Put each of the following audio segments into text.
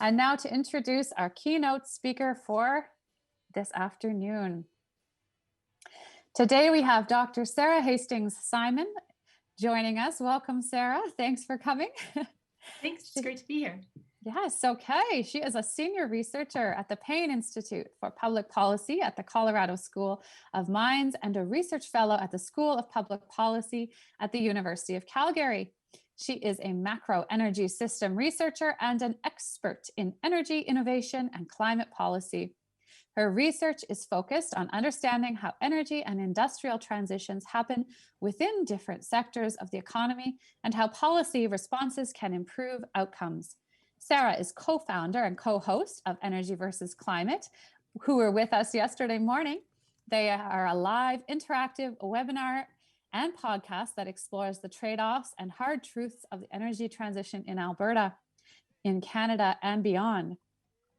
And now to introduce our keynote speaker for this afternoon. Today we have Dr. Sarah Hastings Simon joining us. Welcome, Sarah. Thanks for coming. Thanks. It's great to be here. Yes, okay. She is a senior researcher at the Payne Institute for Public Policy at the Colorado School of Mines and a research fellow at the School of Public Policy at the University of Calgary. She is a macro energy system researcher and an expert in energy innovation and climate policy. Her research is focused on understanding how energy and industrial transitions happen within different sectors of the economy and how policy responses can improve outcomes. Sarah is co-founder and co-host of Energy versus Climate, who were with us yesterday morning. They are a live, interactive webinar and podcast that explores the trade-offs and hard truths of the energy transition in Alberta, in Canada, and beyond.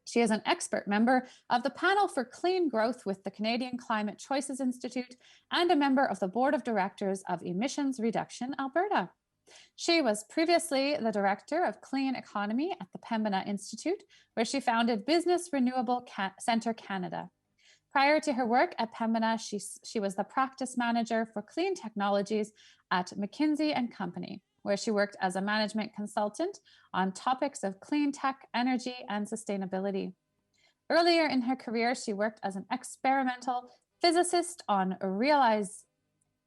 She is an expert member of the panel for clean growth with the Canadian Climate Choices Institute and a member of the board of directors of Emissions Reduction Alberta. She was previously the director of clean economy at the Pembina Institute, where she founded Business Renewable Centre Canada. Prior to her work at Pembina, she was the practice manager for clean technologies at McKinsey & Company, where she worked as a management consultant on topics of clean tech, energy, and sustainability. Earlier in her career, she worked as an experimental physicist on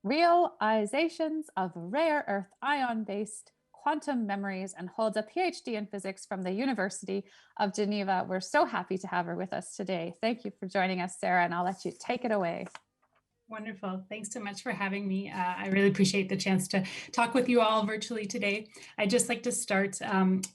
realizations of rare earth ion-based quantum memories and holds a PhD in physics from the University of Geneva. We're so happy to have her with us today. Thank you for joining us, Sarah, and I'll let you take it away. Wonderful. Thanks so much for having me. I really appreciate the chance to talk with you all virtually today. I'd just like to start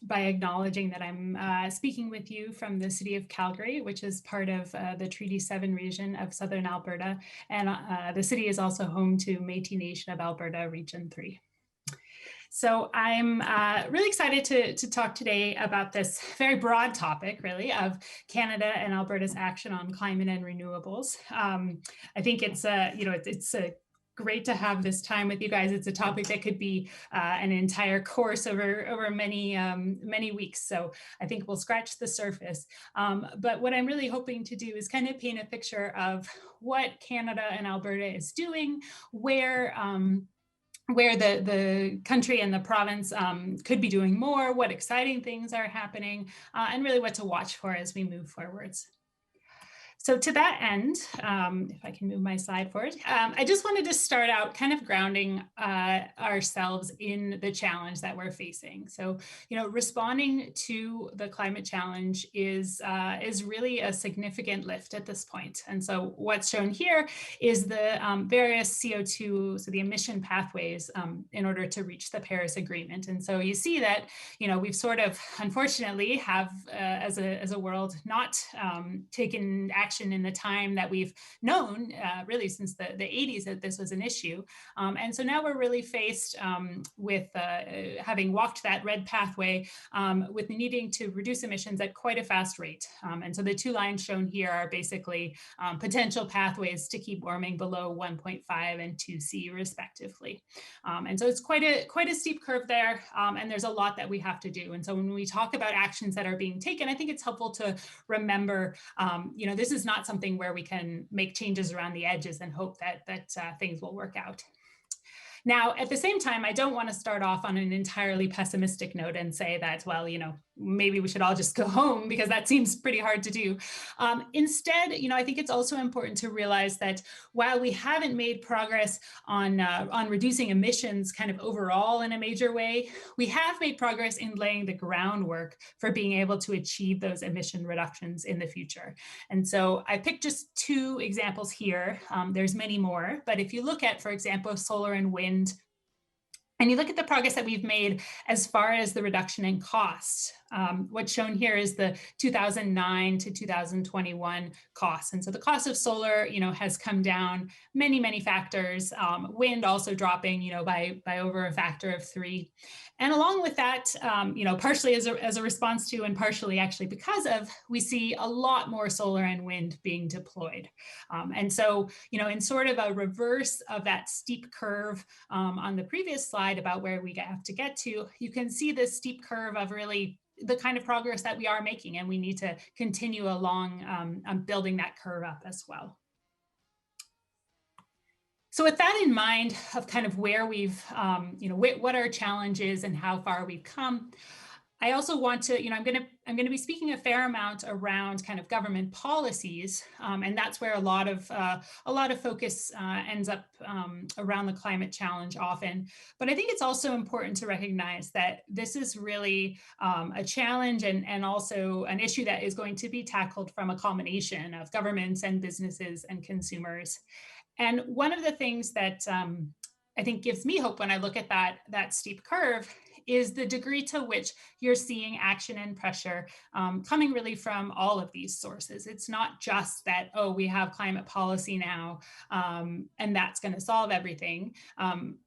by acknowledging that I'm speaking with you from the city of Calgary, which is part of the Treaty 7 region of Southern Alberta. And the city is also home to Métis Nation of Alberta, Region 3. So I'm really excited to talk today about this very broad topic, really, of Canada and Alberta's action on climate and renewables. I think it's great to have this time with you guys. It's a topic that could be an entire course over many weeks. So I think we'll scratch the surface. But what I'm really hoping to do is kind of paint a picture of what Canada and Alberta is doing, where the country and the province could be doing more, what exciting things are happening, and really what to watch for as we move forwards. So to that end, if I can move my slide forward, I just wanted to start out kind of grounding ourselves in the challenge that we're facing. So, responding to the climate challenge is really a significant lift at this point. And so what's shown here is the various CO2, so the emission pathways in order to reach the Paris Agreement. And so you see that, we've sort of, unfortunately, have as a world not taken action in the time that we've known, really since the 80s, that this was an issue. And so now we're really faced with having walked that red pathway with needing to reduce emissions at quite a fast rate. And so the two lines shown here are basically potential pathways to keep warming below 1.5 and 2C respectively. And so it's quite a steep curve there, and there's a lot that we have to do. And so when we talk about actions that are being taken, I think it's helpful to remember, this is not something where we can make changes around the edges and hope that things will work out. Now, at the same time, I don't want to start off on an entirely pessimistic note and say that, well, maybe we should all just go home, because that seems pretty hard to do. Instead, I think it's also important to realize that while we haven't made progress on reducing emissions kind of overall in a major way, we have made progress in laying the groundwork for being able to achieve those emission reductions in the future. And so I picked just two examples here. There's many more, but if you look at, for example, solar and wind, and you look at the progress that we've made as far as the reduction in costs. What's shown here is the 2009 to 2021 costs. And so the cost of solar, has come down many factors. Wind also dropping, by over a factor of 3. And along with that, partially as a response to, and partially actually because of, we see a lot more solar and wind being deployed. And so, in sort of a reverse of that steep curve on the previous slide about where we have to get to, you can see this steep curve of really the kind of progress that we are making, and we need to continue along building that curve up as well. So with that in mind of kind of where we've, what our challenge is and how far we've come, I also want to, I'm going to be speaking a fair amount around kind of government policies, and that's where a lot of focus ends up around the climate challenge often. But I think it's also important to recognize that this is really a challenge and also an issue that is going to be tackled from a combination of governments and businesses and consumers. And one of the things that I think gives me hope when I look at that steep curve is the degree to which you're seeing action and pressure coming really from all of these sources. It's not just that, oh, we have climate policy now and that's going to solve everything.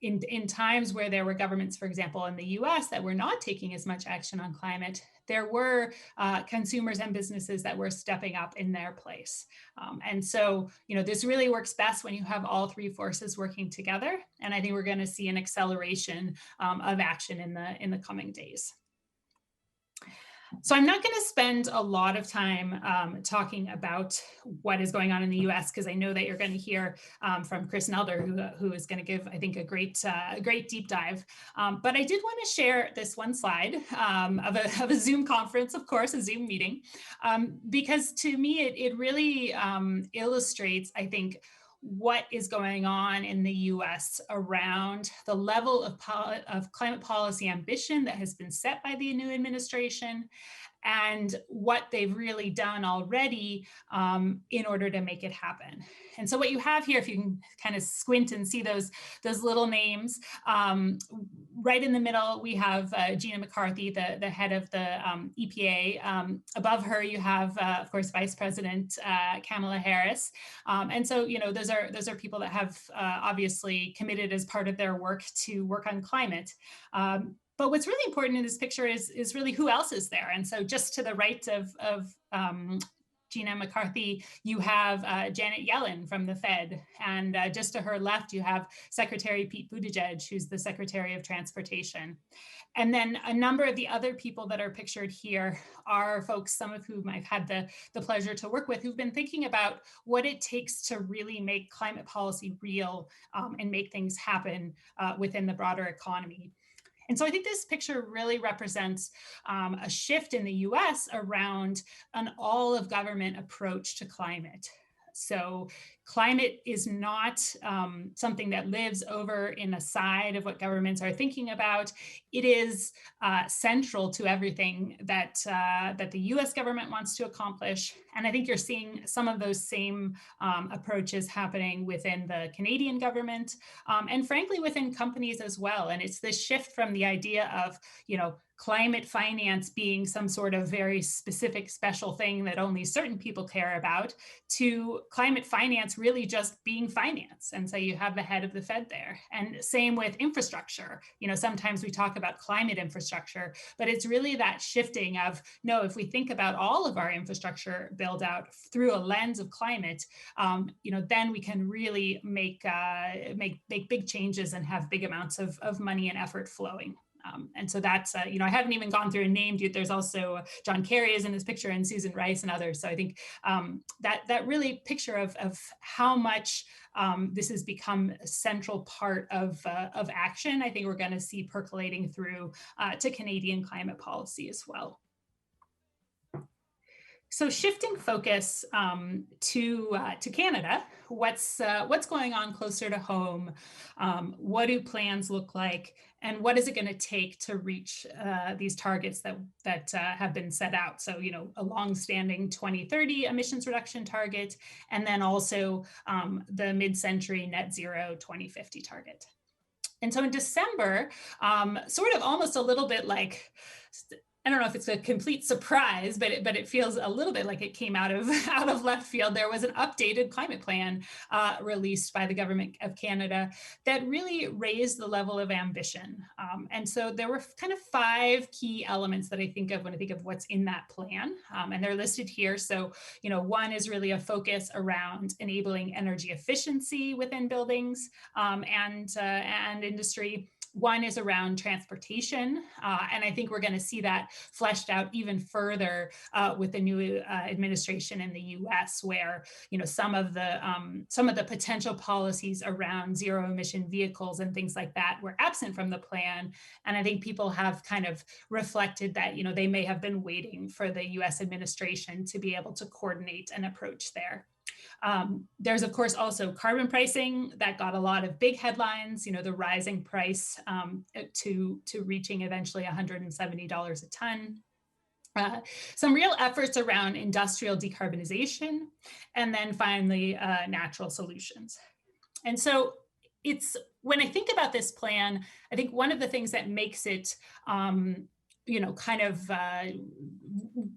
In times where there were governments, for example, in the US that were not taking as much action on climate, there were consumers and businesses that were stepping up in their place. And so, this really works best when you have all three forces working together. And I think we're going to see an acceleration of action in the coming days. So I'm not going to spend a lot of time talking about what is going on in the U.S. because I know that you're going to hear from Chris Nelder, who is going to give, I think, a great deep dive. But I did want to share this one slide of a Zoom conference, of course, a Zoom meeting, because to me it really illustrates, I think, what is going on in the US around the level of climate policy ambition that has been set by the new administration and what they've really done already in order to make it happen. And so what you have here, if you can kind of squint and see those little names, right in the middle, we have Gina McCarthy, the head of the EPA. Above her, you have, of course, Vice President Kamala Harris. And so, those are people that have obviously committed as part of their work to work on climate. But what's really important in this picture is really who else is there. And so just to the right of Gina McCarthy, you have Janet Yellen from the Fed. And just to her left, you have Secretary Pete Buttigieg, who's the Secretary of Transportation. And then a number of the other people that are pictured here are folks, some of whom I've had the pleasure to work with, who've been thinking about what it takes to really make climate policy real and make things happen within the broader economy. And so I think this picture really represents a shift in the US around an all of government approach to climate. So climate is not something that lives over in the side of what governments are thinking about. It is central to everything that the US government wants to accomplish. And I think you're seeing some of those same approaches happening within the Canadian government and frankly within companies as well. And it's this shift from the idea of, climate finance being some sort of very specific special thing that only certain people care about, to climate finance really just being finance. And so you have the head of the Fed there. And same with infrastructure. Sometimes we talk about climate infrastructure, but it's really that shifting of, no, if we think about all of our infrastructure build out through a lens of climate, then we can really make big changes and have big amounts of money and effort flowing. And so that's, I haven't even gone through and named you. There's also John Kerry is in this picture and Susan Rice and others. So I think that really picture of how much this has become a central part of action, I think we're going to see percolating through to Canadian climate policy as well. So shifting focus to Canada, what's going on closer to home? What do plans look like? And what is it going to take to reach these targets that have been set out? So, a long-standing 2030 emissions reduction target, and then also the mid-century net zero 2050 target. And so in December, sort of almost a little bit like, I don't know if it's a complete surprise, but it feels a little bit like it came out of left field. There was an updated climate plan released by the government of Canada that really raised the level of ambition. And so there were kind of 5 key elements that I think of when I think of what's in that plan, and they're listed here. So, one is really a focus around enabling energy efficiency within buildings and industry. One is around transportation, and I think we're going to see that fleshed out even further with the new administration in the U.S., where some of the potential policies around zero emission vehicles and things like that were absent from the plan, and I think people have kind of reflected that they may have been waiting for the U.S. administration to be able to coordinate an approach there. There's, of course, also carbon pricing that got a lot of big headlines, the rising price to reaching eventually $170 a ton. Some real efforts around industrial decarbonization, and then finally, natural solutions. And so when I think about this plan, I think one of the things that makes it kind of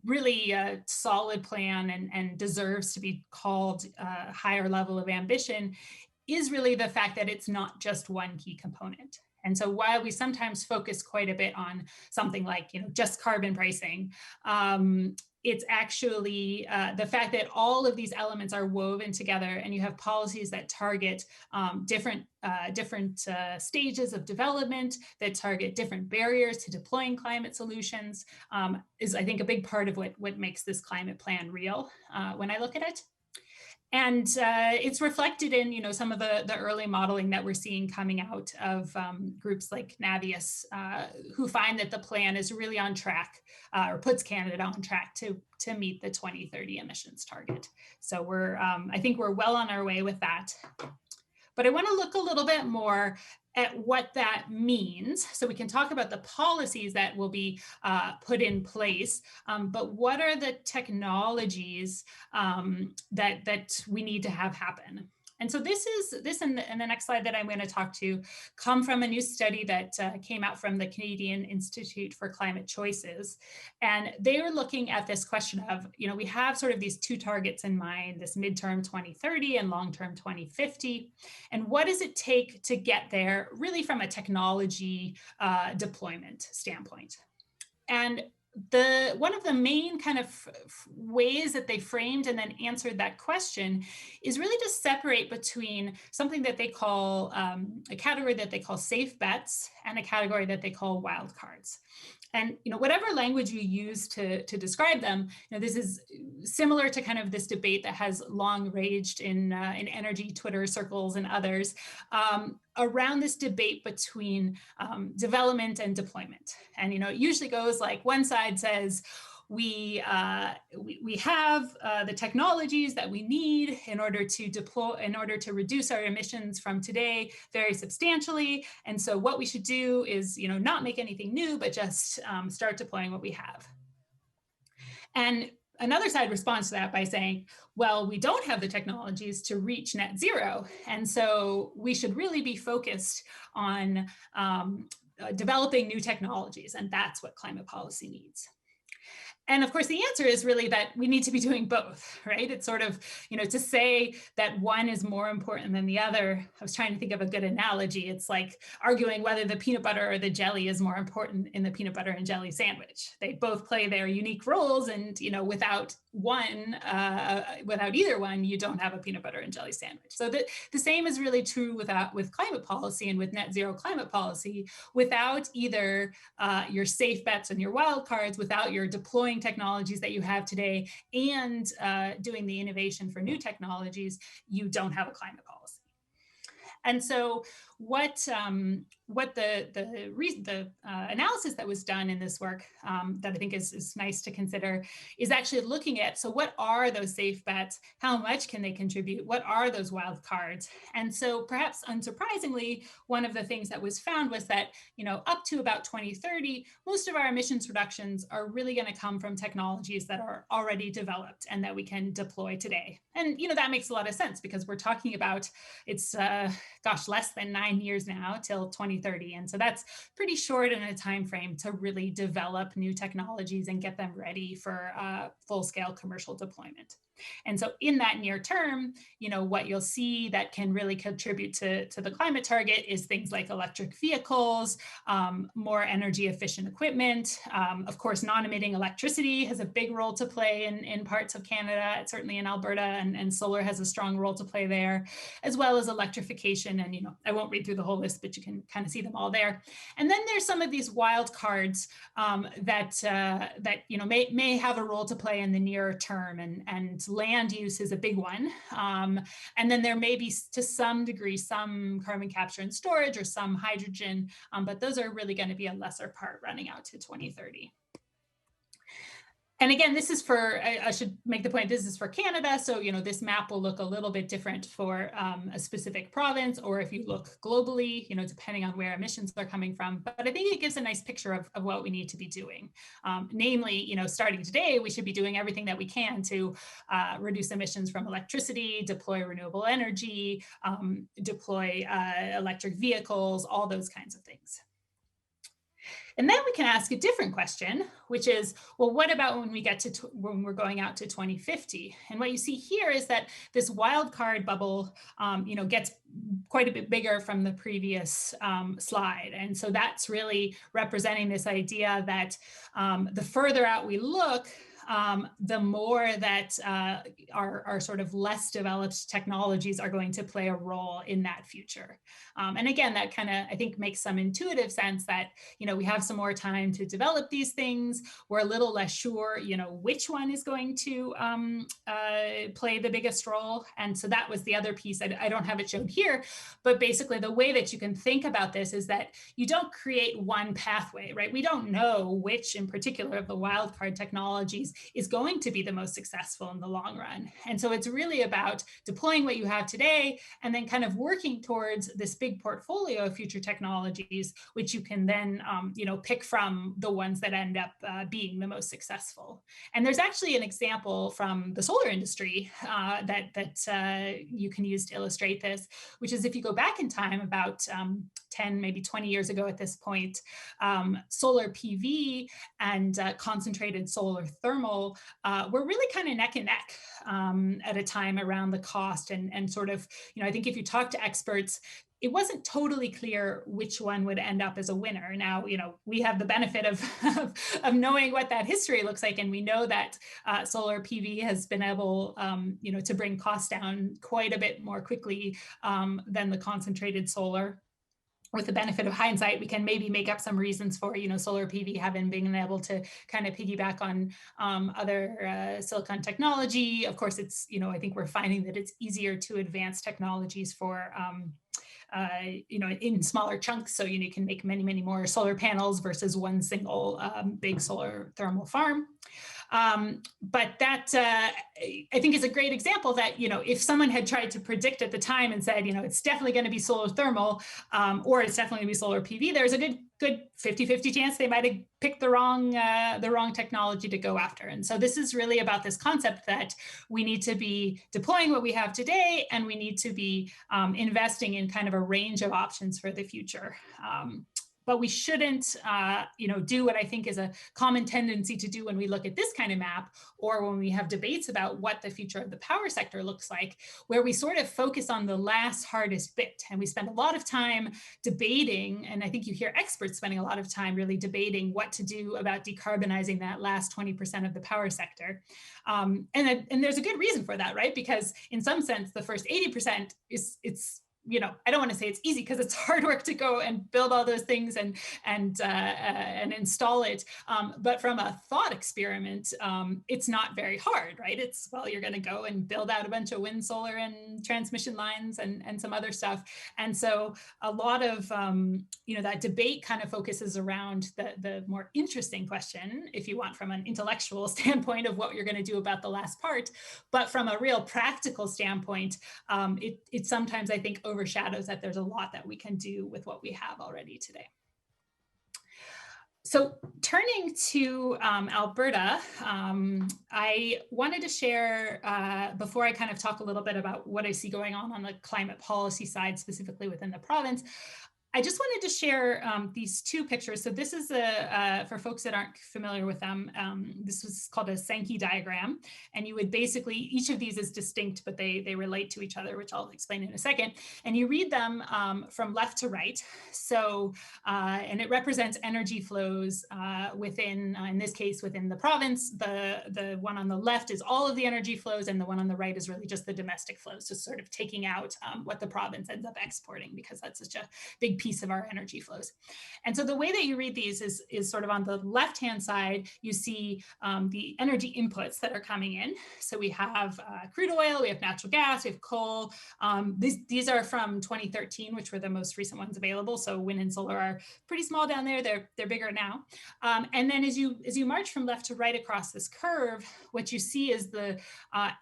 really a solid plan and deserves to be called a higher level of ambition is really the fact that it's not just one key component. And so while we sometimes focus quite a bit on something like, just carbon pricing, it's actually the fact that all of these elements are woven together, and you have policies that target different stages of development, that target different barriers to deploying climate solutions, is, I think, a big part of what makes this climate plan real when I look at it. And it's reflected in, some of the early modeling that we're seeing coming out of groups like Navius, who find that the plan is really on track, or puts Canada on track to meet the 2030 emissions target. So I think we're well on our way with that. But I want to look a little bit more at what that means. So we can talk about the policies that will be put in place, but what are the technologies that we need to have happen? And so this and the next slide that I'm going to talk to come from a new study that came out from the Canadian Institute for Climate Choices. And they were looking at this question of, we have sort of these two targets in mind, this midterm 2030 and long-term 2050. And what does it take to get there, really from a technology deployment standpoint? And one of the main kind of ways that they framed and then answered that question is really to separate between something that they call a category that they call safe bets and a category that they call wildcards. And whatever language you use to describe them, this is similar to kind of this debate that has long raged in energy Twitter circles and others around this debate between development and deployment. And it usually goes like, one side says, we have the technologies that we need in order to reduce our emissions from today very substantially. And so what we should do is, not make anything new, but just start deploying what we have. And another side responds to that by saying, well, we don't have the technologies to reach net zero. And so we should really be focused on developing new technologies. And that's what climate policy needs. And of course, the answer is really that we need to be doing both, right? It's sort of, to say that one is more important than the other. I was trying to think of a good analogy. It's like arguing whether the peanut butter or the jelly is more important in the peanut butter and jelly sandwich. They both play their unique roles, and without either one, you don't have a peanut butter and jelly sandwich. So the same is really true with climate policy and with net zero climate policy. Without either your safe bets and your wild cards, without your deploying technologies that you have today and doing the innovation for new technologies, you don't have a climate policy. And so what the analysis that was done in this work that I think is nice to consider is actually looking at, so what are those safe bets? How much can they contribute? What are those wild cards? And so perhaps unsurprisingly, one of the things that was found was that, up to about 2030, most of our emissions reductions are really going to come from technologies that are already developed and that we can deploy today. And, that makes a lot of sense because we're talking about, it's, less than 9 years now till 2030. And so that's pretty short in a time frame to really develop new technologies and get them ready for full-scale commercial deployment. And so in that near term, what you'll see that can really contribute to the climate target is things like electric vehicles, more energy efficient equipment. Of course, non-emitting electricity has a big role to play in parts of Canada, certainly in Alberta, and solar has a strong role to play there, as well as electrification. And, I won't read through the whole list, but you can kind of see them all there. And then there's some of these wild cards that may have a role to play in the near term, and land use is a big one. And then there may be, to some degree, some carbon capture and storage or some hydrogen, but those are really going to be a lesser part running out to 2030. And again, this is for, I should make the point, this is for Canada. So, this map will look a little bit different for a specific province, or if you look globally, depending on where emissions are coming from. But I think it gives a nice picture of what we need to be doing. Namely, starting today, we should be doing everything that we can to reduce emissions from electricity, deploy renewable energy, deploy electric vehicles, all those kinds of things. And then we can ask a different question, which is, well, what about when we get to when we're going out to 2050? And what you see here is that this wildcard bubble, gets quite a bit bigger from the previous slide. And so that's really representing this idea that the further out we look, the more that our sort of less developed technologies are going to play a role in that future. And again, that kind of, I think, makes some intuitive sense that, we have some more time to develop these things. We're a little less sure, which one is going to play the biggest role. And so that was the other piece. I don't have it shown here, but basically the way that you can think about this is that you don't create one pathway, right? We don't know which in particular of the wildcard technologies is going to be the most successful in the long run. And so it's really about deploying what you have today and then kind of working towards this big portfolio of future technologies, which you can then, pick from the ones that end up being the most successful. And there's actually an example from the solar industry that you can use to illustrate this, which is if you go back in time about 10, maybe 20 years ago at this point, solar PV and concentrated solar thermal were really kind of neck and neck at a time around the cost and sort of, I think if you talk to experts, it wasn't totally clear which one would end up as a winner. Now, we have the benefit of knowing what that history looks like. And we know that solar PV has been able, to bring costs down quite a bit more quickly than the concentrated solar. With the benefit of hindsight, we can maybe make up some reasons for, solar PV having been able to kind of piggyback on other silicon technology. Of course, it's, I think we're finding that it's easier to advance technologies for, in smaller chunks. So, you can make many, many more solar panels versus one single big solar thermal farm. But that, I think is a great example that, if someone had tried to predict at the time and said, it's definitely going to be solar thermal, or it's definitely going to be solar PV, there's a good 50-50 chance they might have picked the wrong technology to go after. And so this is really about this concept that we need to be deploying what we have today, and we need to be investing in kind of a range of options for the future. But we shouldn't, do what I think is a common tendency to do when we look at this kind of map, or when we have debates about what the future of the power sector looks like, where we sort of focus on the last hardest bit. And we spend a lot of time debating, and I think you hear experts spending a lot of time really debating what to do about decarbonizing that last 20% of the power sector. And there's a good reason for that, right? Because in some sense, the first 80% it's I don't want to say it's easy because it's hard work to go and build all those things and install it. But from a thought experiment, it's not very hard, right? It's, well, you're going to go and build out a bunch of wind, solar, and transmission lines and some other stuff. And so a lot of, that debate kind of focuses around the more interesting question, if you want, from an intellectual standpoint of what you're going to do about the last part. But from a real practical standpoint, it sometimes, I think, overshadows that there's a lot that we can do with what we have already today. So turning to Alberta, I wanted to share, before I kind of talk a little bit about what I see going on the climate policy side, specifically within the province, I just wanted to share these two pictures. So this is for folks that aren't familiar with them, this was called a Sankey diagram. And you would basically, each of these is distinct, but they relate to each other, which I'll explain in a second. And you read them from left to right. So, and it represents energy flows within, in this case, within the province. The one on the left is all of the energy flows, and the one on the right is really just the domestic flows. So sort of taking out what the province ends up exporting, because that's such a big piece of our energy flows. And so the way that you read these is sort of on the left-hand side, you see the energy inputs that are coming in. So we have crude oil, we have natural gas, we have coal. These are from 2013, which were the most recent ones available. So wind and solar are pretty small down there. They're bigger now. And then as you march from left to right across this curve, what you see is the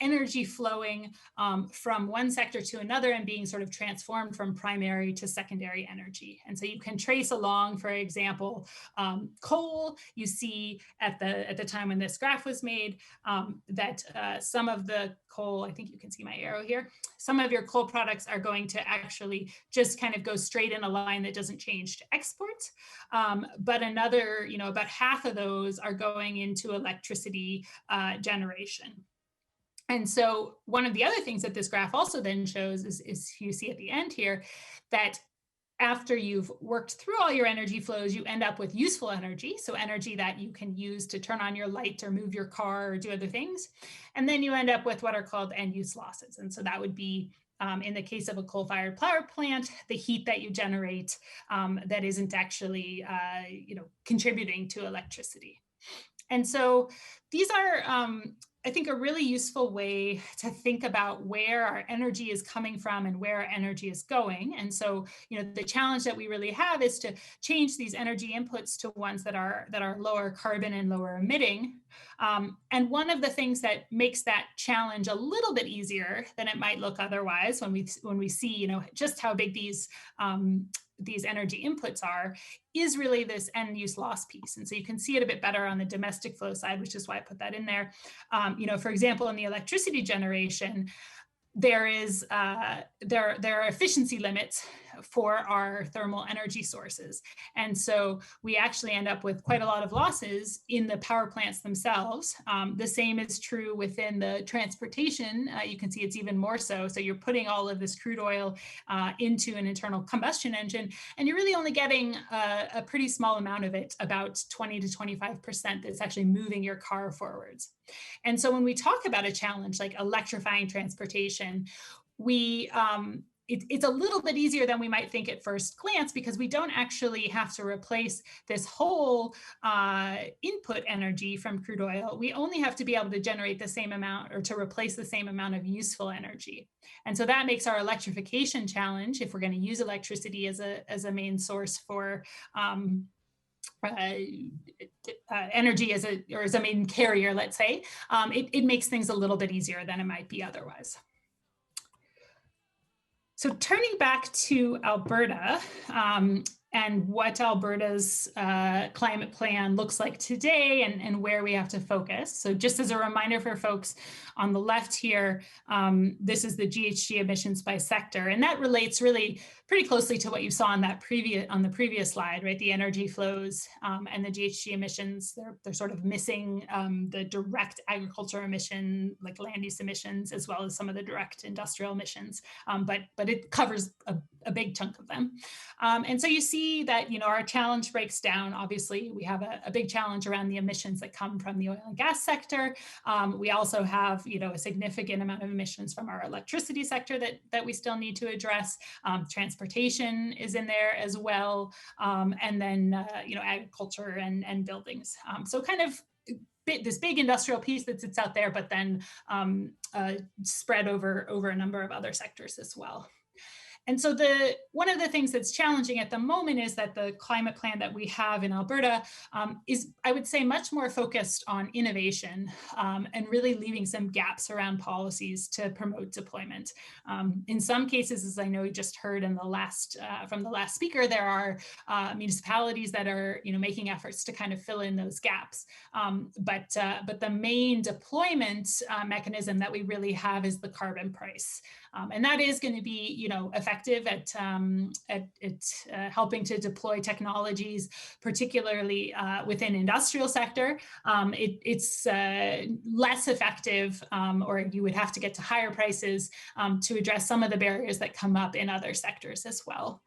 energy flowing from one sector to another and being sort of transformed from primary to secondary energy. And so you can trace along, for example, coal. You see at the time when this graph was made that some of the coal, I think you can see my arrow here, some of your coal products are going to actually just kind of go straight in a line that doesn't change to export. But another, about half of those are going into electricity generation. And so one of the other things that this graph also then shows is you see at the end here that after you've worked through all your energy flows, you end up with useful energy. So energy that you can use to turn on your light or move your car or do other things. And then you end up with what are called end use losses. And so that would be, in the case of a coal-fired power plant, the heat that you generate that isn't actually contributing to electricity. And so these are, I think, a really useful way to think about where our energy is coming from and where our energy is going. And so, the challenge that we really have is to change these energy inputs to ones that are lower carbon and lower emitting. And one of the things that makes that challenge a little bit easier than it might look otherwise, when we see, just how big these energy inputs are, is really this end use loss piece. And so you can see it a bit better on the domestic flow side, which is why I put that in there. For example, in the electricity generation, there are efficiency limits for our thermal energy sources. And so we actually end up with quite a lot of losses in the power plants themselves. The same is true within the transportation. You can see it's even more so. So you're putting all of this crude oil into an internal combustion engine, and you're really only getting a pretty small amount of it, about 20 to 25%, that's actually moving your car forwards. And so when we talk about a challenge like electrifying transportation, it's a little bit easier than we might think at first glance, because we don't actually have to replace this whole input energy from crude oil. We only have to be able to generate the same amount, or to replace the same amount of useful energy. And so that makes our electrification challenge, if we're going to use electricity as a main source for energy as a main carrier, let's say, it makes things a little bit easier than it might be otherwise. So turning back to Alberta, and what Alberta's climate plan looks like today, and where we have to focus. So just as a reminder for folks on the left here, this is the GHG emissions by sector, and that relates really pretty closely to what you saw on the previous slide, right? The energy flows and the GHG emissions, they're sort of missing the direct agriculture emission, like land use emissions, as well as some of the direct industrial emissions, but it covers a big chunk of them. And so you see that, our challenge breaks down. Obviously, we have a big challenge around the emissions that come from the oil and gas sector. We also have, a significant amount of emissions from our electricity sector that we still need to address. Transportation is in there as well. And then, agriculture and buildings. So kind of this big industrial piece that sits out there, but then spread over a number of other sectors as well. And so one of the things that's challenging at the moment is that the climate plan that we have in Alberta is, I would say, much more focused on innovation and really leaving some gaps around policies to promote deployment. In some cases, as I know you just heard in from the last speaker, there are municipalities that are making efforts to kind of fill in those gaps. But the main deployment mechanism that we really have is the carbon price. And that is going to be, effective at helping to deploy technologies, particularly within industrial sector. It's less effective, or you would have to get to higher prices to address some of the barriers that come up in other sectors as well.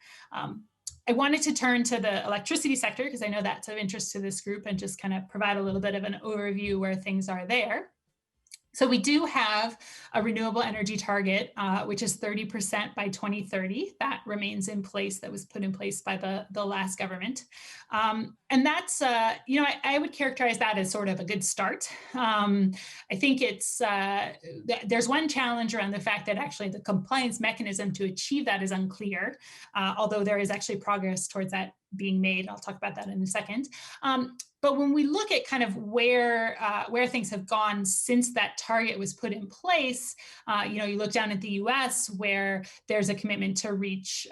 I wanted to turn to the electricity sector because I know that's of interest to this group, and just kind of provide a little bit of an overview where things are there. So we do have a renewable energy target, which is 30% by 2030. That remains in place. That was put in place by the last government. And that's, I would characterize that as sort of a good start. I think there's one challenge around the fact that actually the compliance mechanism to achieve that is unclear, although there is actually progress towards that being made. I'll talk about that in a second. But when we look at kind of where things have gone since that target was put in place, you look down at the U.S. where there's a commitment to reach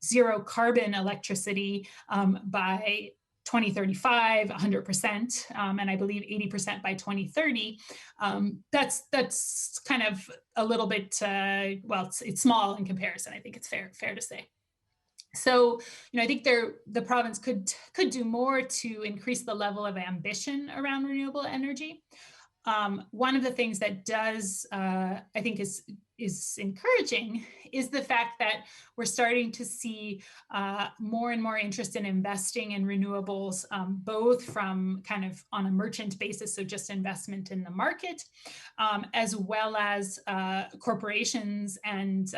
zero carbon electricity by 2035, 100%, and I believe 80% by 2030. That's kind of a little bit, it's small in comparison. I think it's fair to say. So, I think the province could do more to increase the level of ambition around renewable energy. One of the things that does, I think, is encouraging is the fact that we're starting to see more and more interest in investing in renewables, both from kind of on a merchant basis, so just investment in the market, as well as corporations and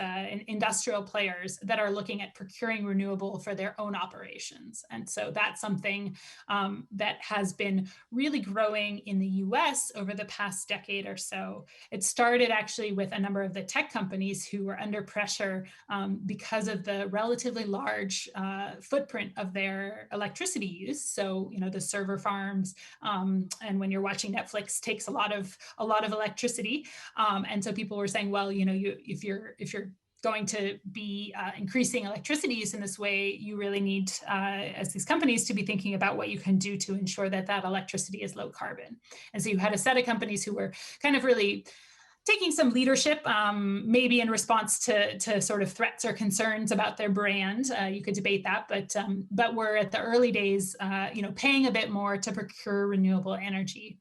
industrial players that are looking at procuring renewable for their own operations. And so that's something that has been really growing in the US over the past decade or so. It started actually with a number of the tech companies who were under pressure because of the relatively large footprint of their electricity use. So, the server farms, and when you're watching Netflix, takes a lot of electricity. And so people were saying, well, if you're going to be increasing electricity use in this way, you really need, as these companies, to be thinking about what you can do to ensure that electricity is low carbon. And so you had a set of companies who were kind of really taking some leadership, maybe in response to sort of threats or concerns about their brand. You could debate that, but we're at the early days, paying a bit more to procure renewable energy.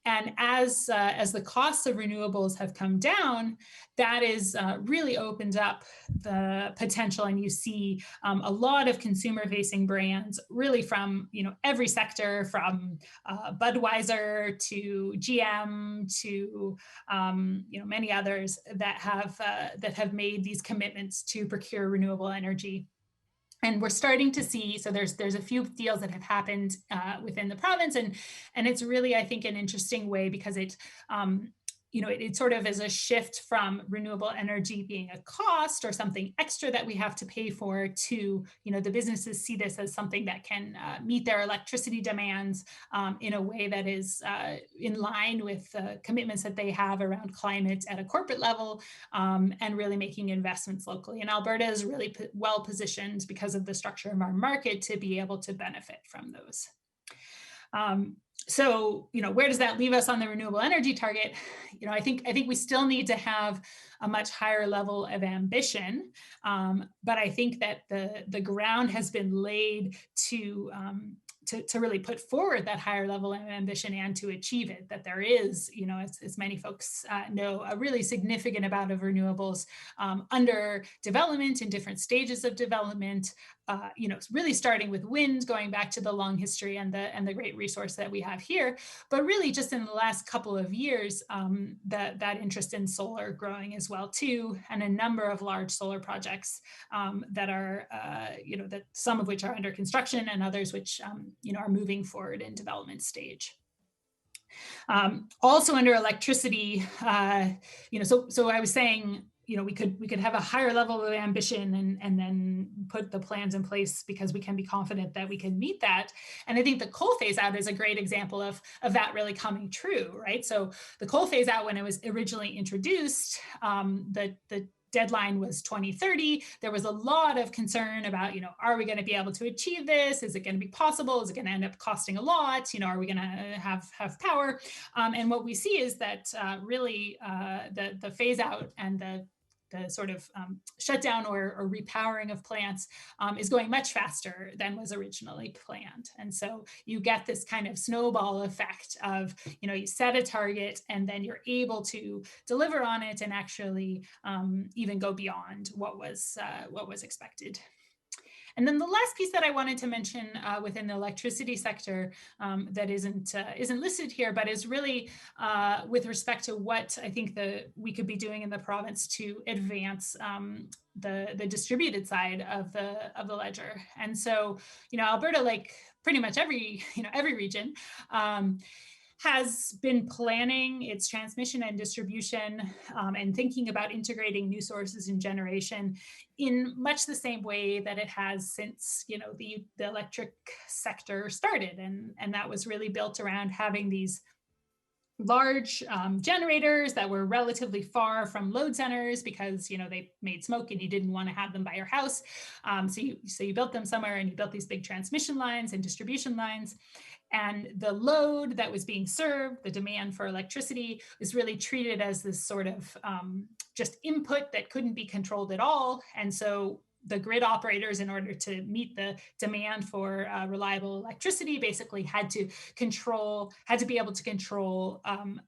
And as the costs of renewables have come down, that is really opened up the potential. And you see a lot of consumer-facing brands, really from every sector, from Budweiser to GM to many others that have made these commitments to procure renewable energy. And we're starting to see, so there's a few deals that have happened within the province, and it's really, I think, an interesting way because it sort of is a shift from renewable energy being a cost or something extra that we have to pay for to, the businesses see this as something that can meet their electricity demands in a way that is in line with commitments that they have around climate at a corporate level, and really making investments locally. And Alberta is really well positioned because of the structure of our market to be able to benefit from those. So, where does that leave us on the renewable energy target? I think we still need to have a much higher level of ambition, but I think that the ground has been laid to really put forward that higher level of ambition and to achieve it. That there is, as many folks know, a really significant amount of renewables under development in different stages of development. Really starting with wind, going back to the long history and the great resource that we have here, but really just in the last couple of years, that interest in solar growing as well too, and a number of large solar projects that are, that some of which are under construction and others which, are moving forward in development stage. Also under electricity, so I was saying, we could have a higher level of ambition and then put the plans in place because we can be confident that we can meet that. And I think the coal phase out is a great example of that really coming true, right? So the coal phase out, when it was originally introduced, the deadline was 2030. There was a lot of concern about, are we going to be able to achieve this? Is it going to be possible? Is it going to end up costing a lot? Are we going to have power? And what we see is that really the phase out and the sort of shutdown or repowering of plants is going much faster than was originally planned. And so you get this kind of snowball effect of, you set a target and then you're able to deliver on it and actually even go beyond what was expected. And then the last piece that I wanted to mention within the electricity sector that isn't listed here, but is really with respect to what I think we could be doing in the province to advance the distributed side of the ledger. And so, Alberta, like pretty much every region, has been planning its transmission and distribution and thinking about integrating new sources in generation in much the same way that it has since the electric sector started, and that was really built around having these large generators that were relatively far from load centers because they made smoke and you didn't want to have them by your house. So you built them somewhere and you built these big transmission lines and distribution lines. And the load that was being served, the demand for electricity, was really treated as this sort of just input that couldn't be controlled at all. And so the grid operators, in order to meet the demand for reliable electricity, basically had to be able to control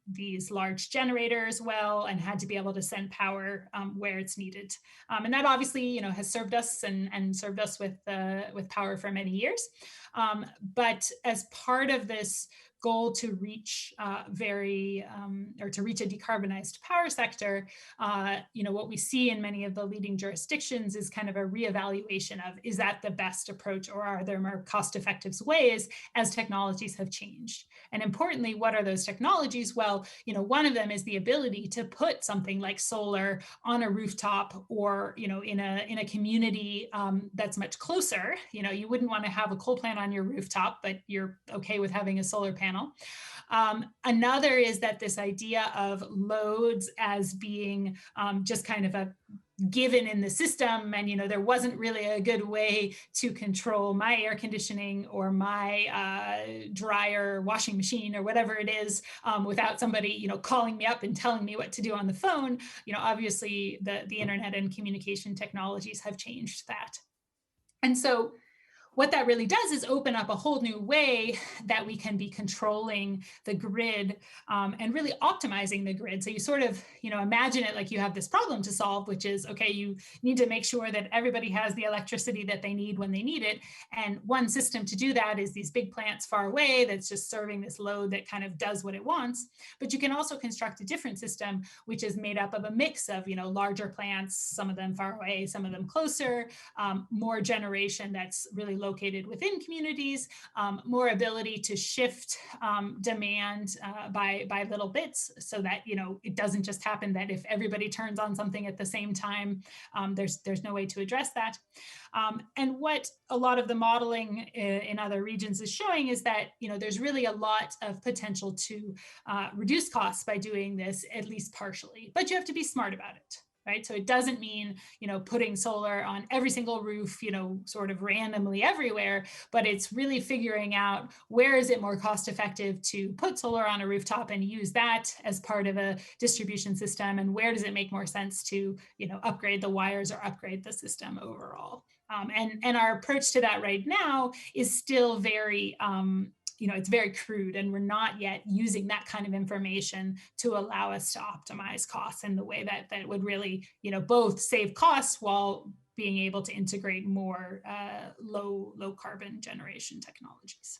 these large generators well, and had to be able to send power where it's needed. And that obviously, has served us and served us with power for many years. But as part of this goal to reach to reach a decarbonized power sector, what we see in many of the leading jurisdictions is kind of a reevaluation of, is that the best approach, or are there more cost-effective ways as technologies have changed? And importantly, what are those technologies? Well, one of them is the ability to put something like solar on a rooftop, or in a community that's much closer. You wouldn't want to have a coal plant on your rooftop, but you're okay with having a solar panel. Another is that this idea of loads as being just kind of a given in the system, and there wasn't really a good way to control my air conditioning or my dryer, washing machine, or whatever it is, without somebody calling me up and telling me what to do on the phone. Obviously the internet and communication technologies have changed that. And so what that really does is open up a whole new way that we can be controlling the grid and really optimizing the grid. So you sort of, imagine it like you have this problem to solve, which is, okay, you need to make sure that everybody has the electricity that they need when they need it. And one system to do that is these big plants far away that's just serving this load that kind of does what it wants. But you can also construct a different system, which is made up of a mix of, larger plants, some of them far away, some of them closer, more generation that's really located within communities, more ability to shift demand by little bits, so that it doesn't just happen that if everybody turns on something at the same time, there's no way to address that. And what a lot of the modeling in other regions is showing is that there's really a lot of potential to reduce costs by doing this, at least partially, but you have to be smart about it. Right. So it doesn't mean, putting solar on every single roof, sort of randomly everywhere, but it's really figuring out where is it more cost effective to put solar on a rooftop and use that as part of a distribution system, and where does it make more sense to, upgrade the wires or upgrade the system overall. And our approach to that right now is still very it's very crude, and we're not yet using that kind of information to allow us to optimize costs in the way that would really, both save costs while being able to integrate more low carbon generation technologies.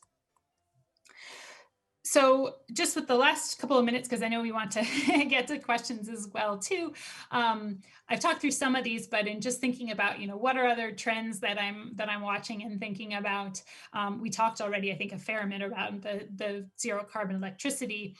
So just with the last couple of minutes, because I know we want to get to questions as well too. I've talked through some of these, but in just thinking about, what are other trends that I'm watching and thinking about. We talked already, I think, a fair amount about the zero carbon electricity.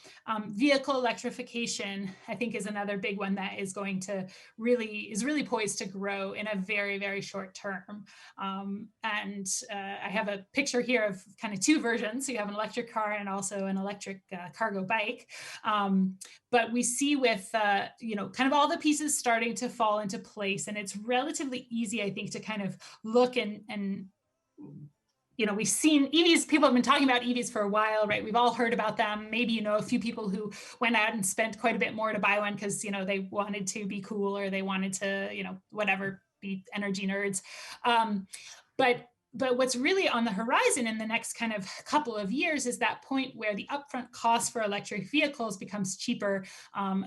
Vehicle electrification, I think, is another big one that is going to really poised to grow in a very, very short term. And I have a picture here of kind of two versions. So you have an electric car and also an electric cargo bike. But we see with, kind of all the pieces starting to fall into place, and it's relatively easy, I think, to kind of look and we've seen EVs, people have been talking about EVs for a while, right? We've all heard about them. Maybe you know a few people who went out and spent quite a bit more to buy one because, they wanted to be cool, or they wanted to, whatever, be energy nerds. But what's really on the horizon in the next kind of couple of years is that point where the upfront cost for electric vehicles becomes cheaper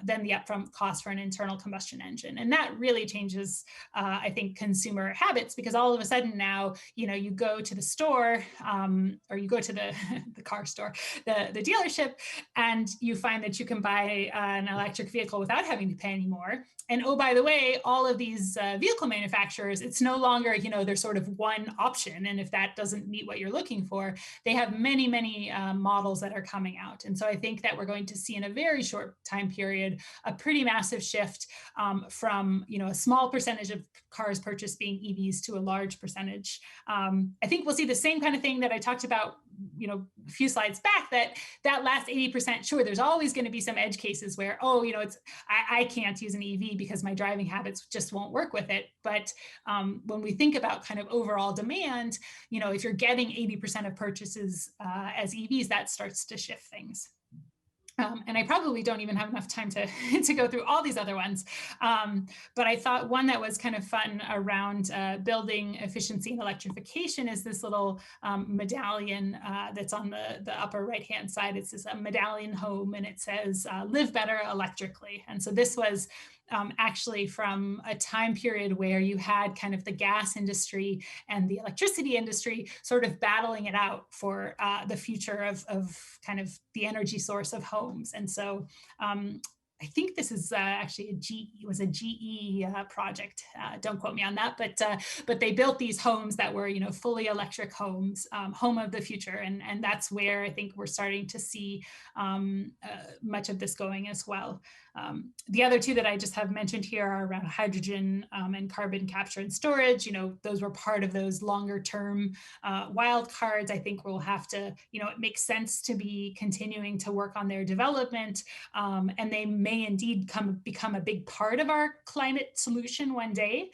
than the upfront cost for an internal combustion engine. And that really changes, I think, consumer habits, because all of a sudden now, you go to the store or you go to the, the car store, the dealership, and you find that you can buy an electric vehicle without having to pay any more. And oh, by the way, all of these vehicle manufacturers, it's no longer, they're sort of one option. And if that doesn't meet what you're looking for, they have many, many models that are coming out. And so I think that we're going to see in a very short time period a pretty massive shift from, a small percentage of cars purchased being EVs to a large percentage. I think we'll see the same kind of thing that I talked about, a few slides back, that last 80%, sure, there's always going to be some edge cases where, I can't use an EV because my driving habits just won't work with it. But when we think about kind of overall demand, if you're getting 80% of purchases as EVs, that starts to shift things. And I probably don't even have enough time to, to go through all these other ones. But I thought one that was kind of fun around building efficiency and electrification is this little medallion that's on the upper right-hand side. It's this medallion home, and it says, live better electrically. And so this was actually from a time period where you had kind of the gas industry and the electricity industry sort of battling it out for the future of kind of the energy source of homes. And so I think this is actually a GE project. Don't quote me on that, but they built these homes that were, fully electric homes, home of the future, and that's where I think we're starting to see much of this going as well. The other two that I just have mentioned here are around hydrogen and carbon capture and storage. Those were part of those longer term wild cards. I think we'll have to, it makes sense to be continuing to work on their development, and they may indeed become a big part of our climate solution one day,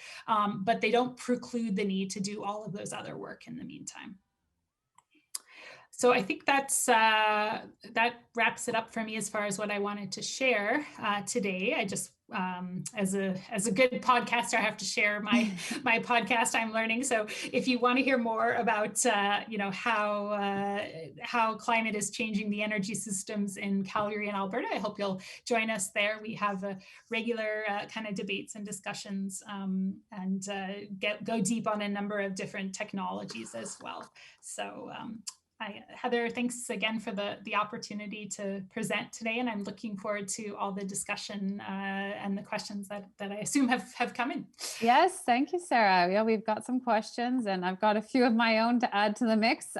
but they don't preclude the need to do all of those other work in the meantime. So I think that wraps it up for me as far as what I wanted to share today. I just, as a good podcaster, I have to share my podcast I'm learning. So if you want to hear more about how climate is changing the energy systems in Calgary and Alberta, I hope you'll join us there. We have regular kind of debates and discussions, and go deep on a number of different technologies as well. So. Heather, thanks again for the opportunity to present today, and I'm looking forward to all the discussion and the questions that I assume have come in. Yes, thank you, Sarah. Yeah, we've got some questions, and I've got a few of my own to add to the mix.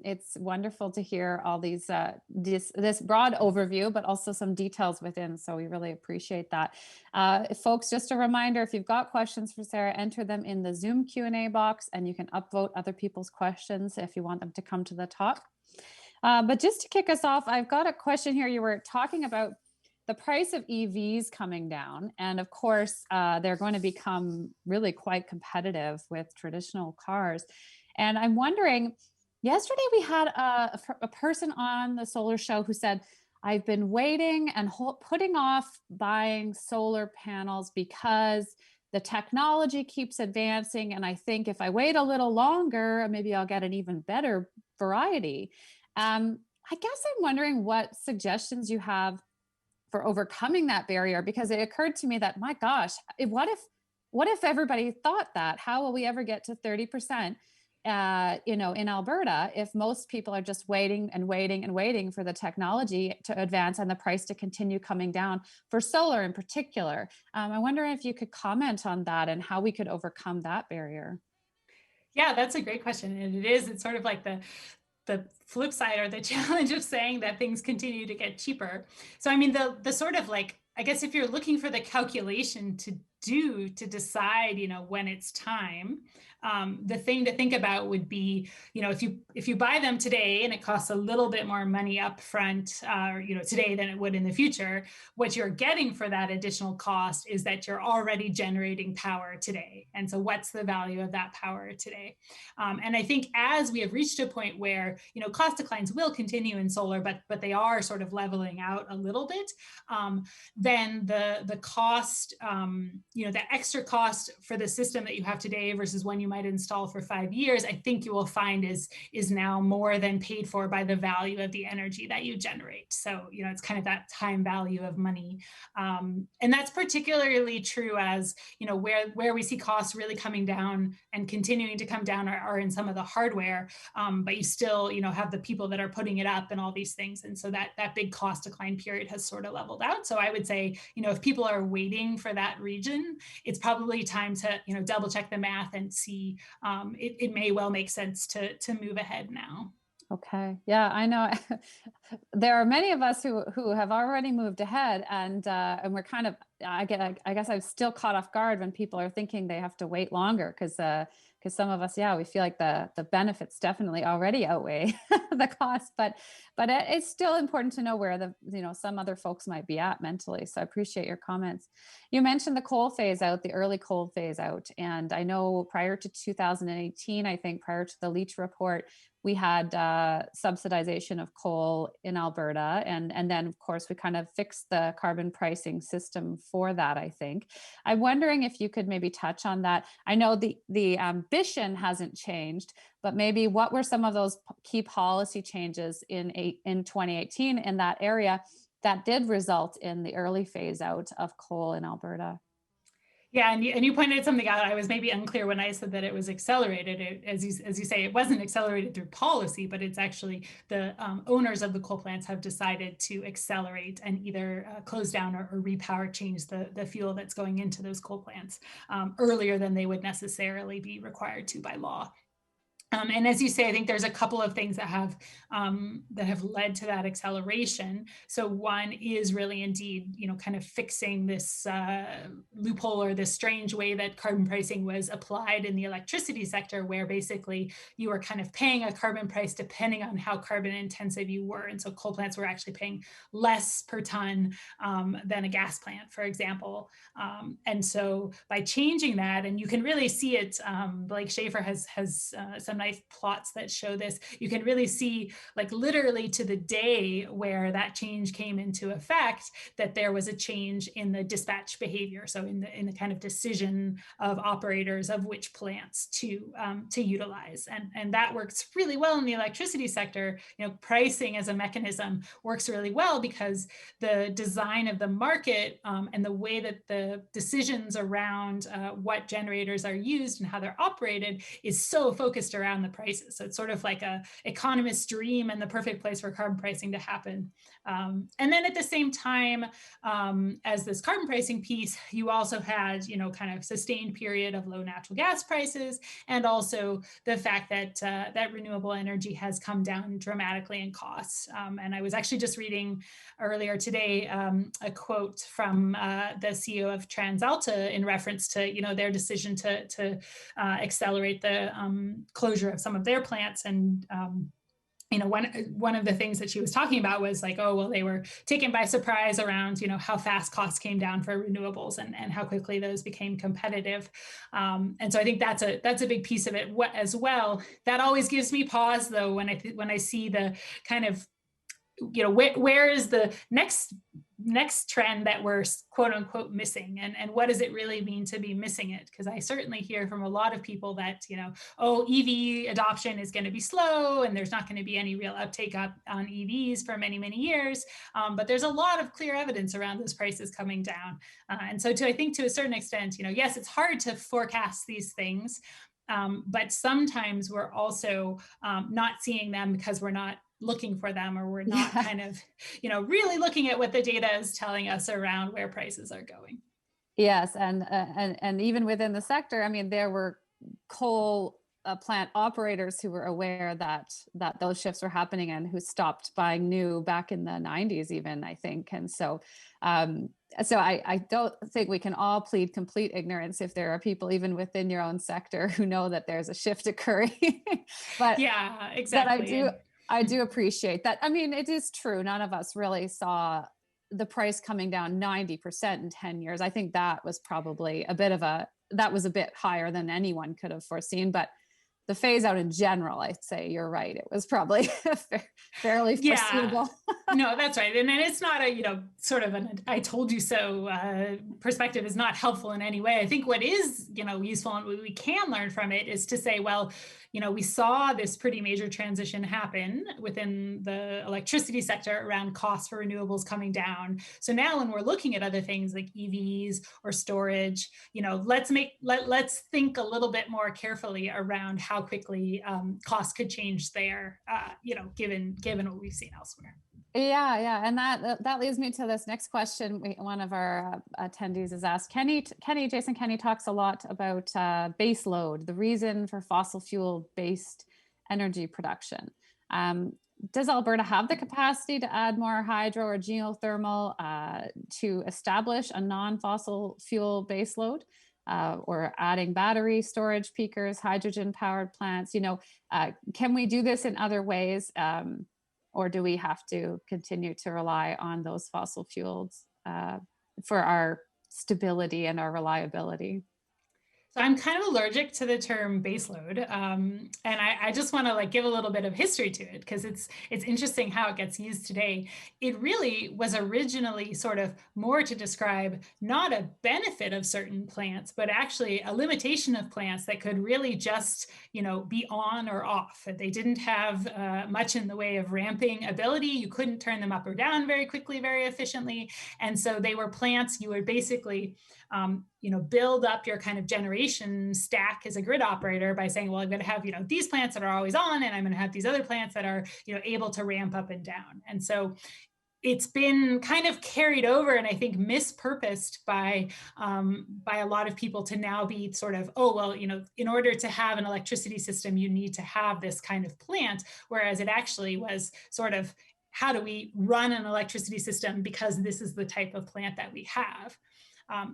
It's wonderful to hear all these this broad overview, but also some details within. So we really appreciate that. Folks, just a reminder: if you've got questions for Sarah, enter them in the Zoom Q&A box, and you can upvote other people's questions if you want them to come to the top. But just to kick us off, I've got a question here. You were talking about the price of EVs coming down, and of course, they're going to become really quite competitive with traditional cars. And I'm wondering, yesterday we had a person on the solar show who said, I've been waiting and putting off buying solar panels because the technology keeps advancing, and I think if I wait a little longer, maybe I'll get an even better variety. I guess I'm wondering what suggestions you have for overcoming that barrier, because it occurred to me that, my gosh, what if everybody thought that? How will we ever get to 30%, in Alberta, if most people are just waiting and waiting and waiting for the technology to advance and the price to continue coming down for solar in particular? I wonder if you could comment on that and how we could overcome that barrier. Yeah, that's a great question. And it's sort of like the flip side, or the challenge of saying that things continue to get cheaper. So, I mean, the sort of like, I guess if you're looking for the calculation to do to decide, when it's time, the thing to think about would be, if you buy them today and it costs a little bit more money up front, today than it would in the future, what you're getting for that additional cost is that you're already generating power today. And so what's the value of that power today? And I think as we have reached a point where, cost declines will continue in solar, but they are sort of leveling out a little bit, then the cost, the extra cost for the system that you have today versus when you might install for 5 years, I think you will find is now more than paid for by the value of the energy that you generate. So, it's kind of that time value of money. And that's particularly true as, where we see costs really coming down and continuing to come down are in some of the hardware, but you still, have the people that are putting it up and all these things. And so that big cost decline period has sort of leveled out. So I would say, if people are waiting for that region, it's probably time to, double check the math and see, it may well make sense to move ahead now. Okay. Yeah, I know. There are many of us who have already moved ahead, and we're kind of, I guess I'm still caught off guard when people are thinking they have to wait longer, because some of us, yeah, we feel like the benefits definitely already outweigh the cost, but it's still important to know where some other folks might be at mentally. So I appreciate your comments. You mentioned the coal phase out, the early coal phase out, and I know prior to 2018, I think prior to the Leach report, we had subsidization of coal in Alberta. And then, of course, we kind of fixed the carbon pricing system for that, I think. I'm wondering if you could maybe touch on that. I know the ambition hasn't changed, but maybe what were some of those key policy changes in 2018 in that area that did result in the early phase out of coal in Alberta? Yeah, and you pointed something out. I was maybe unclear when I said that it was accelerated. As you say, it wasn't accelerated through policy, but it's actually the owners of the coal plants have decided to accelerate and either close down or repower, change the fuel that's going into those coal plants earlier than they would necessarily be required to by law. And as you say, I think there's a couple of things that have led to that acceleration. So one is really indeed, kind of fixing this loophole or this strange way that carbon pricing was applied in the electricity sector, where basically you were kind of paying a carbon price depending on how carbon intensive you were. And so coal plants were actually paying less per ton than a gas plant, for example. And so by changing that, and you can really see it, Blake Schaefer has some nice plots that show this. You can really see, like, literally to the day where that change came into effect, that there was a change in the dispatch behavior. So in the kind of decision of operators of which plants to utilize, and that works really well in the electricity sector. Pricing as a mechanism works really well because the design of the market and the way that the decisions around what generators are used and how they're operated is so focused around the prices. So it's sort of like a economist's dream and the perfect place for carbon pricing to happen. And then at the same time, as this carbon pricing piece, you also had, kind of sustained period of low natural gas prices, and also the fact that that renewable energy has come down dramatically in costs. And I was actually just reading earlier today a quote from the CEO of TransAlta in reference to, their decision to accelerate the closure of some of their plants. And one of the things that she was talking about was like, oh, well, they were taken by surprise around, how fast costs came down for renewables and how quickly those became competitive. And so I think that's a big piece of it as well. That always gives me pause, though, when I see the kind of, where is the next trend that we're quote unquote missing, and what does it really mean to be missing it? Because I certainly hear from a lot of people that, EV adoption is going to be slow and there's not going to be any real uptake on EVs for many, many years. But there's a lot of clear evidence around those prices coming down. And so I think to a certain extent, yes, it's hard to forecast these things, but sometimes we're also not seeing them because we're not looking for them, or we're not kind of, really looking at what the data is telling us around where prices are going. Yes, and even within the sector, I mean, there were coal plant operators who were aware that those shifts were happening and who stopped buying new back in the 90s even, I think. And so I don't think we can all plead complete ignorance if there are people even within your own sector who know that there's a shift occurring. but Yeah, but exactly. I do appreciate that. I mean, it is true, none of us really saw the price coming down 90% in 10 years. I think that was probably that was a bit higher than anyone could have foreseen. But the phase out in general, I'd say you're right. It was probably fairly Yeah. foreseeable. No, that's right. And it's not a, sort of an I told you so perspective is not helpful in any way. I think what is, useful and what we can learn from it is to say, well, we saw this pretty major transition happen within the electricity sector around costs for renewables coming down. So now when we're looking at other things like EVs or storage, let's think a little bit more carefully around how quickly costs could change there, given what we've seen elsewhere. Yeah, and that leads me to this next question. One of our attendees has asked. Jason Kenny talks a lot about base load, the reason for fossil fuel based energy production. Does Alberta have the capacity to add more hydro or geothermal to establish a non-fossil fuel base load? Or adding battery storage peakers, hydrogen powered plants? Can we do this in other ways? Or do we have to continue to rely on those fossil fuels for our stability and our reliability? So I'm kind of allergic to the term baseload, and I just want to give a little bit of history to it because it's interesting how it gets used today. It really was originally sort of more to describe not a benefit of certain plants, but actually a limitation of plants that could really just be on or off. They didn't have much in the way of ramping ability. You couldn't turn them up or down very quickly, very efficiently, and so they were plants you would basically build up your kind of generation stack as a grid operator by saying, well, I'm going to have, these plants that are always on, and I'm going to have these other plants that are, able to ramp up and down. And so it's been kind of carried over and I think mispurposed by a lot of people to now be sort of, oh, well, in order to have an electricity system, you need to have this kind of plant, whereas it actually was sort of, how do we run an electricity system because this is the type of plant that we have.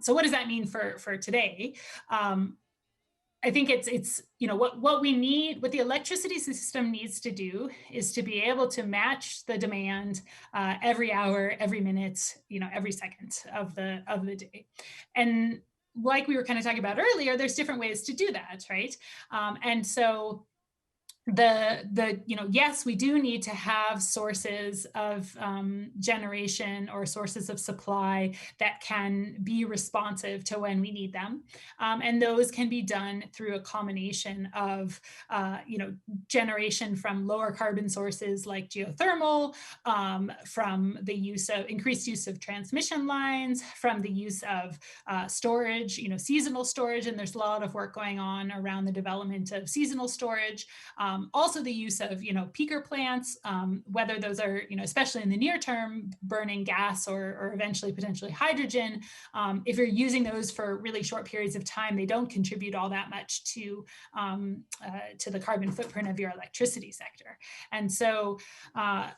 So what does that mean for today? I think it's what we need, what the electricity system needs to do is to be able to match the demand every hour, every minute, every second of the day. And like we were kind of talking about earlier, there's different ways to do that, right? And so yes, we do need to have sources of generation or sources of supply that can be responsive to when we need them. And those can be done through a combination of, generation from lower carbon sources like geothermal, from the increased use of transmission lines, from the use of storage, seasonal storage. And there's a lot of work going on around the development of seasonal storage. Also the use of, peaker plants, whether those are, especially in the near term, burning gas or eventually potentially hydrogen. If you're using those for really short periods of time, they don't contribute all that much to the carbon footprint of your electricity sector. And so,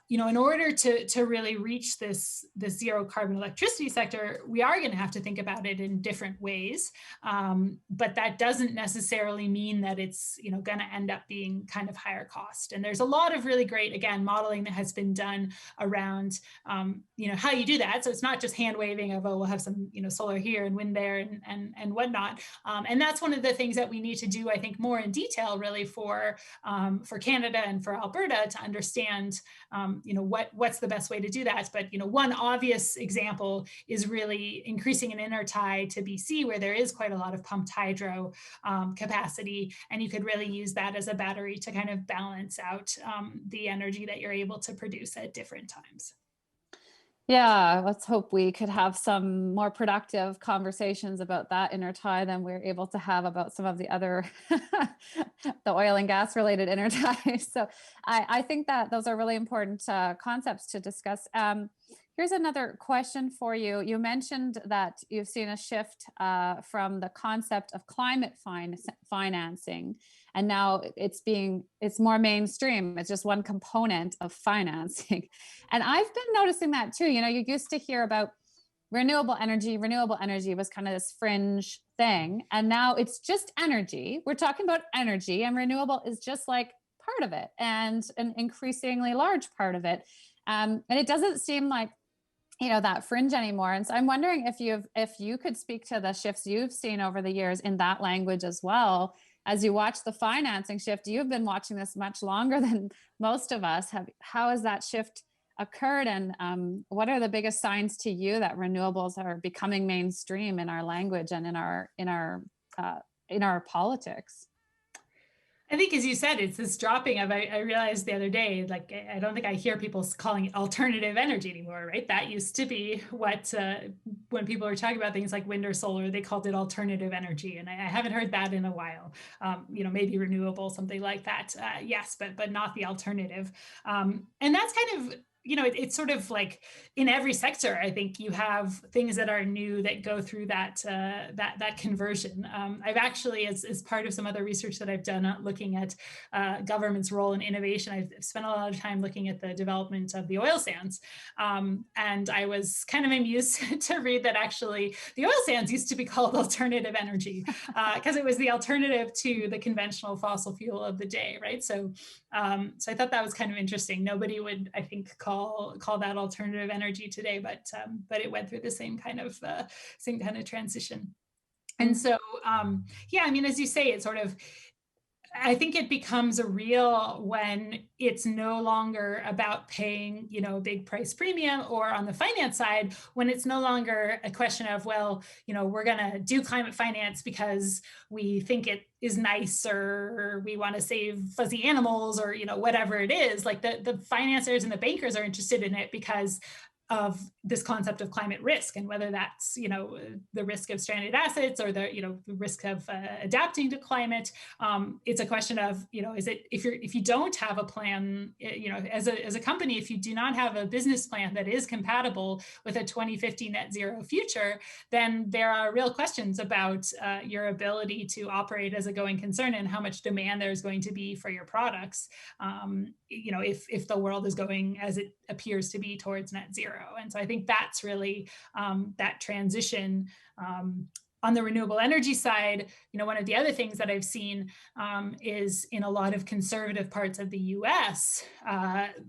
in order to really reach this zero carbon electricity sector, we are going to have to think about it in different ways. But that doesn't necessarily mean that it's, going to end up being kind of higher cost. And there's a lot of really great, again, modeling that has been done around, how you do that. So it's not just hand waving of, oh, we'll have some, solar here and wind there and whatnot. And that's one of the things that we need to do, I think, more in detail, really, for Canada and for Alberta to understand, what's the best way to do that. But, one obvious example is really increasing an intertie to BC, where there is quite a lot of pumped hydro capacity. And you could really use that as a battery to kind of balance out the energy that you're able to produce at different times. Yeah, let's hope we could have some more productive conversations about that intertie than we're able to have about some of the other, the oil and gas related interties. So I think that those are really important concepts to discuss. Here's another question for you. You mentioned that you've seen a shift from the concept of financing, and now it's more mainstream. It's just one component of financing, and I've been noticing that too. You know, you used to hear about renewable energy. Renewable energy was kind of this fringe thing, and now it's just energy. We're talking about energy, and renewable is just like part of it, and an increasingly large part of it. And it doesn't seem like that fringe anymore. And so I'm wondering if you could speak to the shifts you've seen over the years in that language as well. As you watch the financing shift, you've been watching this much longer than most of us have. How has that shift occurred, and what are the biggest signs to you that renewables are becoming mainstream in our language and in our politics? I think, as you said, it's this dropping of, I realized the other day, like, I don't think I hear people calling it alternative energy anymore, right? That used to be what, when people were talking about things like wind or solar, they called it alternative energy. And I haven't heard that in a while. Maybe renewable, something like that. Yes, but not the alternative. And that's kind of, it's sort of like in every sector. I think you have things that are new that go through that conversion. I've actually, as part of some other research that I've done, looking at government's role in innovation, I've spent a lot of time looking at the development of the oil sands, and I was kind of amused to read that actually the oil sands used to be called alternative energy because it was the alternative to the conventional fossil fuel of the day, right? So I thought that was kind of interesting. Nobody would, I think, call that alternative energy today, but it went through the same kind of transition. And so, yeah, I mean, as you say, it's sort of, I think it becomes real when it's no longer about paying, a big price premium, or on the finance side, when it's no longer a question of, well, we're going to do climate finance because we think it is nice, or we want to save fuzzy animals, or, whatever it is. Like the financiers and the bankers are interested in it because of this concept of climate risk, and whether that's the risk of stranded assets, or the risk of adapting to climate. It's a question of is it, if you don't have a plan, as a company, if you do not have a business plan that is compatible with a 2050 net zero future, then there are real questions about your ability to operate as a going concern, and how much demand there's going to be for your products. If the world is going as it appears to be towards net zero. And so I think that's really that transition. On the renewable energy side, one of the other things that I've seen is in a lot of conservative parts of the U.S.,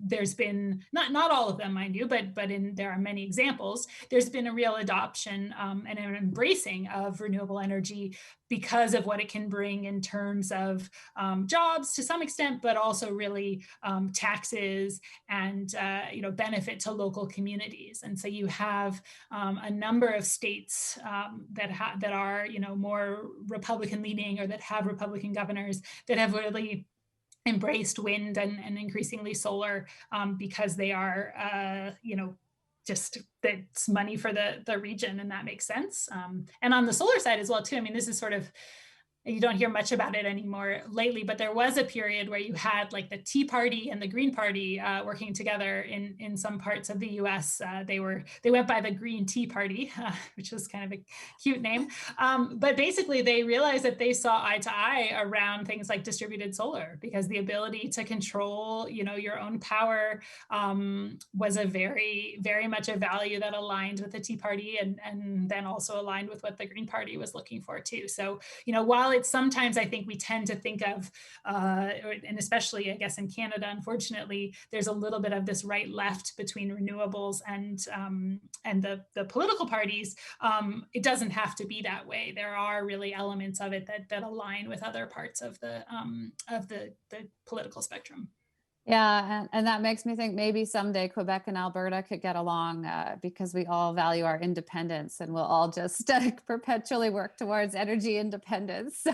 there's been, not all of them, mind you, but there are many examples. There's been a real adoption and an embracing of renewable energy because of what it can bring in terms of jobs to some extent, but also really taxes and benefit to local communities. And so you have a number of states that are more Republican leaning, or that have Republican governors, that have really embraced wind and increasingly solar because they are just that's money for the region, and that makes sense. And on the solar side as well too, I mean, this is sort of, you don't hear much about it anymore lately, but there was a period where you had like the Tea Party and the Green Party working together in some parts of the US. They went by the Green Tea Party, which was kind of a cute name. But basically they realized that they saw eye to eye around things like distributed solar, because the ability to control, your own power was a very, very much a value that aligned with the Tea Party, and then also aligned with what the Green Party was looking for too. So, while it's sometimes, I think we tend to think of, and especially I guess in Canada, unfortunately, there's a little bit of this right-left between renewables and the political parties. It doesn't have to be that way. There are really elements of it that align with other parts of the political spectrum. Yeah, and that makes me think maybe someday Quebec and Alberta could get along because we all value our independence, and we'll all just perpetually work towards energy independence.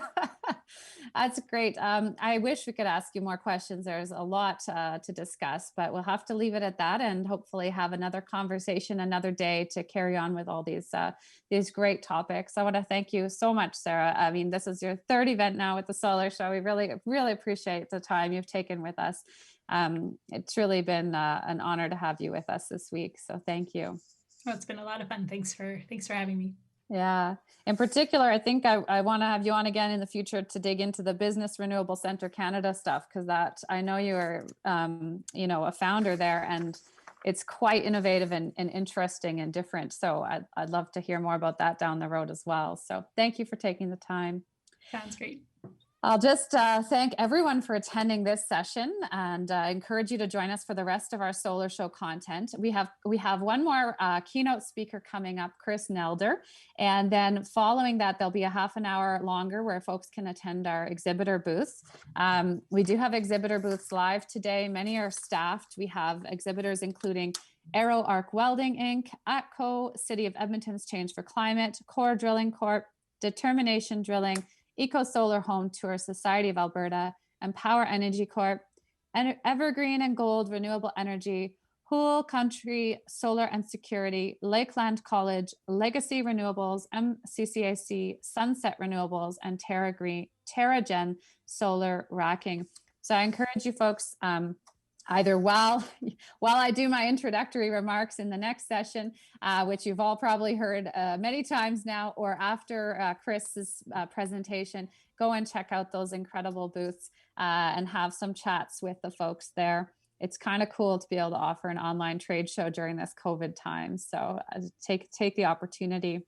That's great. I wish we could ask you more questions. There's a lot to discuss, but we'll have to leave it at that, and hopefully have another conversation another day to carry on with all these great topics. I want to thank you so much, Sarah. I mean, this is your third event now with the Solar Show. We really, really appreciate the time you've taken with us. It's really been an honor to have you with us this week. So thank you. Well, it's been a lot of fun. Thanks for having me. Yeah. In particular, I think I want to have you on again in the future to dig into the Business Renewable Center Canada stuff, because that I know you are, a founder there, and it's quite innovative and interesting and different. So I'd love to hear more about that down the road as well. So thank you for taking the time. Sounds great. I'll just thank everyone for attending this session, and encourage you to join us for the rest of our solar show content. We have one more keynote speaker coming up, Chris Nelder, and then following that there'll be a half an hour longer where folks can attend our exhibitor booths. We do have exhibitor booths live today. Many are staffed. We have exhibitors including Aero Arc Welding Inc., ATCO, City of Edmonton's Change for Climate, Core Drilling Corp., Determination Drilling, Eco Solar Home Tour, Society of Alberta, Empower Energy Corp., and Evergreen and Gold Renewable Energy, Hoole Country Solar and Security, Lakeland College, Legacy Renewables, MCCAC, Sunset Renewables, and TerraGen Solar Racking. So I encourage you folks, either while I do my introductory remarks in the next session, which you've all probably heard many times now, or after Chris's presentation, go and check out those incredible booths and have some chats with the folks there. It's kind of cool to be able to offer an online trade show during this COVID time. So take the opportunity.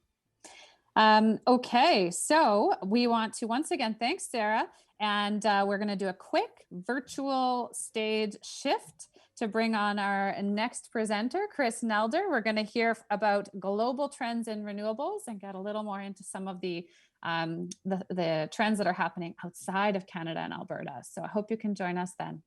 Okay, so we want to once again thank Sarah, and we're going to do a quick virtual stage shift to bring on our next presenter, Chris Nelder. We're going to hear about global trends in renewables and get a little more into some of the trends that are happening outside of Canada and Alberta. So I hope you can join us then.